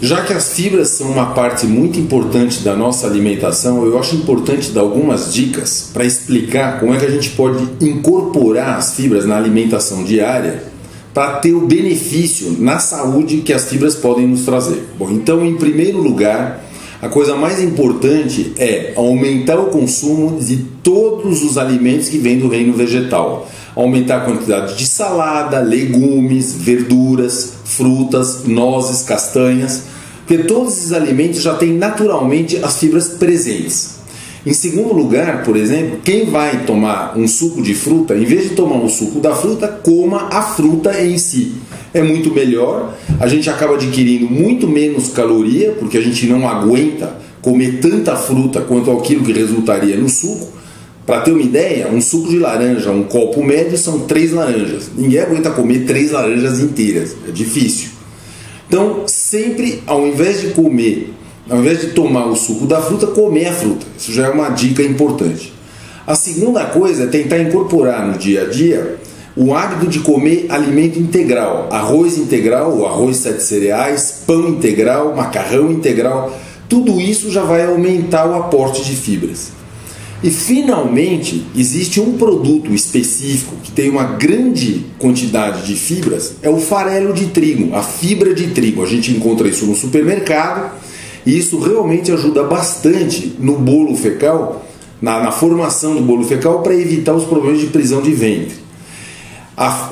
Já que as fibras são uma parte muito importante da nossa alimentação, eu acho importante dar algumas dicas para explicar como é que a gente pode incorporar as fibras na alimentação diária para ter o benefício na saúde que as fibras podem nos trazer. Bom, então, em primeiro lugar, a coisa mais importante é aumentar o consumo de todos os alimentos que vêm do reino vegetal. Aumentar a quantidade de salada, legumes, verduras, frutas, nozes, castanhas, porque todos esses alimentos já têm naturalmente as fibras presentes. Em segundo lugar, por exemplo, quem vai tomar um suco de fruta, em vez de tomar o suco da fruta, coma a fruta em si. É muito melhor, a gente acaba adquirindo muito menos caloria, porque a gente não aguenta comer tanta fruta quanto aquilo que resultaria no suco. Para ter uma ideia, um suco de laranja, um copo médio, são 3 laranjas. Ninguém aguenta comer 3 laranjas inteiras, é difícil. Então, sempre, ao invés de tomar o suco da fruta, comer a fruta. Isso já é uma dica importante. A segunda coisa é tentar incorporar no dia a dia o hábito de comer alimento integral. Arroz integral, ou arroz 7 cereais, pão integral, macarrão integral. Tudo isso já vai aumentar o aporte de fibras. E finalmente, existe um produto específico que tem uma grande quantidade de fibras, é o farelo de trigo, a fibra de trigo. A gente encontra isso no supermercado e isso realmente ajuda bastante no bolo fecal, na formação do bolo fecal, para evitar os problemas de prisão de ventre.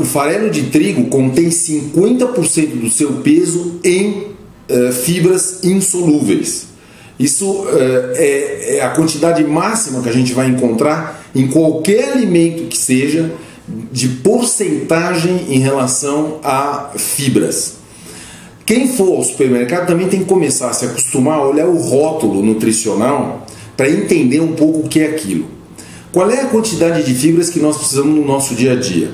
O farelo de trigo contém 50% do seu peso em fibras insolúveis. Isso é a quantidade máxima que a gente vai encontrar em qualquer alimento que seja de porcentagem em relação a fibras. Quem for ao supermercado também tem que começar a se acostumar a olhar o rótulo nutricional para entender um pouco o que é aquilo. Qual é a quantidade de fibras que nós precisamos no nosso dia a dia?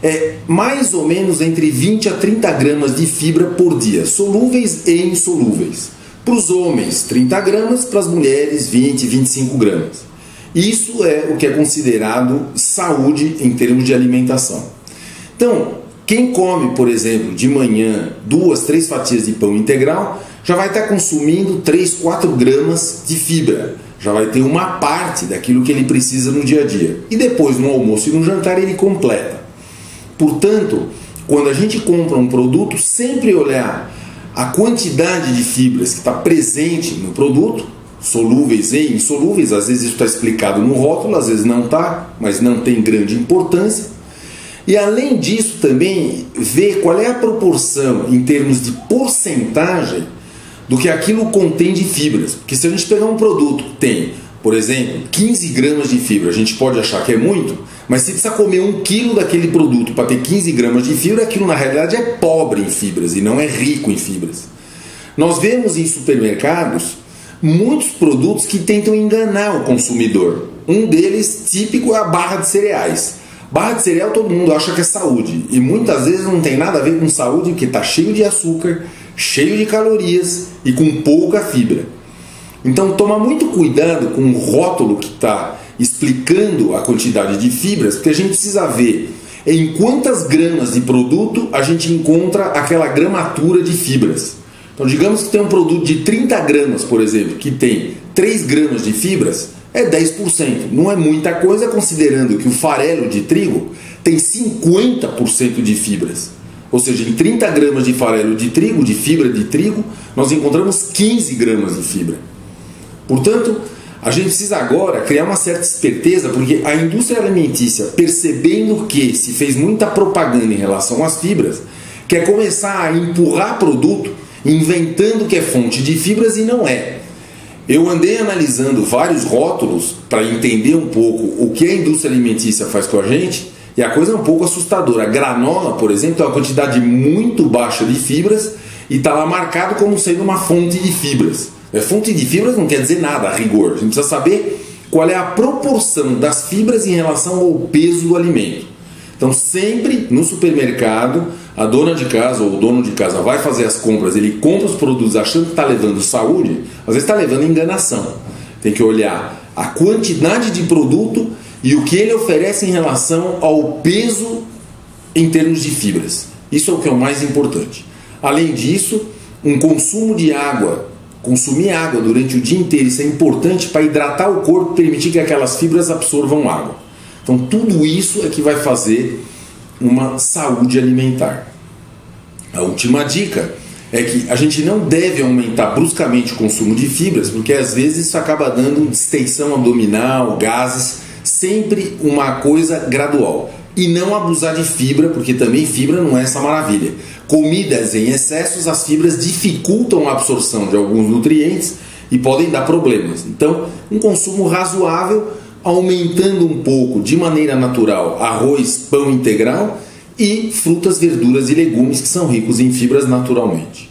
É mais ou menos entre 20 a 30 gramas de fibra por dia, solúveis e insolúveis. Para os homens, 30 gramas, para as mulheres, 20, 25 gramas. Isso é o que é considerado saúde em termos de alimentação. Então, quem come, por exemplo, de manhã 2, 3 fatias de pão integral, já vai estar consumindo 3, 4 gramas de fibra. Já vai ter uma parte daquilo que ele precisa no dia a dia. E depois, no almoço e no jantar, ele completa. Portanto, quando a gente compra um produto, sempre olhar a quantidade de fibras que está presente no produto, solúveis e insolúveis. Às vezes isso está explicado no rótulo, às vezes não está, mas não tem grande importância. E além disso também ver qual é a proporção em termos de porcentagem do que aquilo contém de fibras. Porque se a gente pegar um produto que tem, por exemplo, 15 gramas de fibra, a gente pode achar que é muito, mas se precisa comer 1 quilo daquele produto para ter 15 gramas de fibra, aquilo na realidade é pobre em fibras e não é rico em fibras. Nós vemos em supermercados muitos produtos que tentam enganar o consumidor. Um deles típico é a barra de cereais. Barra de cereal todo mundo acha que é saúde e muitas vezes não tem nada a ver com saúde, porque está cheio de açúcar, cheio de calorias e com pouca fibra. Então toma muito cuidado com o rótulo que está explicando a quantidade de fibras, porque a gente precisa ver em quantas gramas de produto a gente encontra aquela gramatura de fibras. Então digamos que tem um produto de 30 gramas, por exemplo, que tem 3 gramas de fibras, é 10%. Não é muita coisa considerando que o farelo de trigo tem 50% de fibras. Ou seja, em 30 gramas de farelo de trigo, de fibra de trigo, nós encontramos 15 gramas de fibra. Portanto, a gente precisa agora criar uma certa esperteza, porque a indústria alimentícia, percebendo que se fez muita propaganda em relação às fibras, quer começar a empurrar produto inventando que é fonte de fibras e não é. Eu andei analisando vários rótulos para entender um pouco o que a indústria alimentícia faz com a gente, e a coisa é um pouco assustadora. A granola, por exemplo, tem uma quantidade muito baixa de fibras e está lá marcado como sendo uma fonte de fibras. Fonte de fibras não quer dizer nada a rigor. A gente precisa saber qual é a proporção das fibras em relação ao peso do alimento. Então sempre no supermercado, a dona de casa ou o dono de casa vai fazer as compras, ele compra os produtos achando que está levando saúde, às vezes está levando enganação. Tem que olhar a quantidade de produto e o que ele oferece em relação ao peso em termos de fibras. Isso é o que é o mais importante. Além disso, um consumo de água, consumir água durante o dia inteiro, isso é importante para hidratar o corpo, permitir que aquelas fibras absorvam água. Então tudo isso é que vai fazer uma saúde alimentar. A última dica é que a gente não deve aumentar bruscamente o consumo de fibras, porque às vezes isso acaba dando distensão abdominal, gases, sempre uma coisa gradual. E não abusar de fibra, porque também fibra não é essa maravilha. Comidas em excessos, as fibras dificultam a absorção de alguns nutrientes e podem dar problemas. Então, um consumo razoável, aumentando um pouco de maneira natural arroz, pão integral e frutas, verduras e legumes que são ricos em fibras naturalmente.